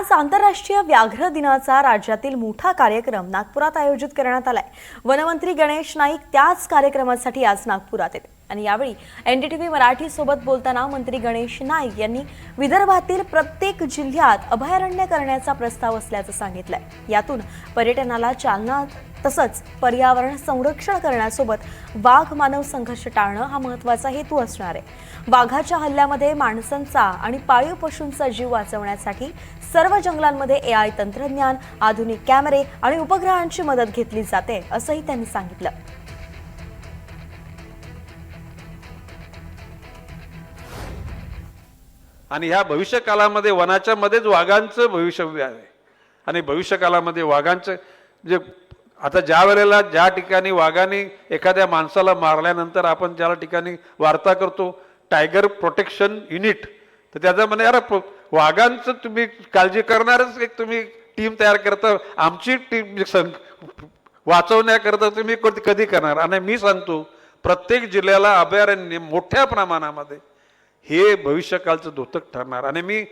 आज आंतरराष्ट्रीय व्याघ्र दिनाचा राज्यातील मोठा कार्यक्रम नागपुरात आयोजित करण्यात आलाय। वनमंत्री गणेश नाईक त्याच कार्यक्रमासाठी आज नागपुरात आहेत आणि यावेळी एनडीटीव्ही मराठी सोबत बोलताना मंत्री गणेश नाईक यांनी विदर्भातील प्रत्येक जिल्ह्यात अभयारण्य करण्याचा प्रस्ताव असल्याचं सांगितलंय। यातून पर्यटनाला चालना तसंच पर्यावरण संरक्षण करण्यासोबत वाघ मानव संघर्ष टाळणं हा महत्त्वाचा हेतू असणार आहे। वाघाच्या हल्ल्यामध्ये माणसांचा आणि पाळीव पशूंचा जीव वाचवण्यासाठी सर्व जंगलांमध्ये एआय तंत्रज्ञान, आधुनिक कॅमेरे आणि उपग्रहांची मदत घेतली जाते असंही त्यांनी सांगितलं। आणि ह्या भविष्यकालामध्ये वनाच्या मध्येच वाघांचं भविष्य आहे आणि भविष्यकालामध्ये वाघांचं जे आता ज्या वेळेला ज्या ठिकाणी वाघाने एखाद्या माणसाला मारल्यानंतर आपण ज्या ठिकाणी वार्ता करतो टायगर प्रोटेक्शन युनिट, तर त्याचा म्हणे यार वाघांचं तुम्ही काळजी करणारच एक तुम्ही टीम तयार करता, आमची टीम वाचवण्याकरता तुम्ही कधी करणार? आणि मी सांगतो प्रत्येक जिल्ह्याला अभयारण्य मोठ्या प्रमाणामध्ये हे भविष्यकाळचं द्योतक ठरणार। आणि मी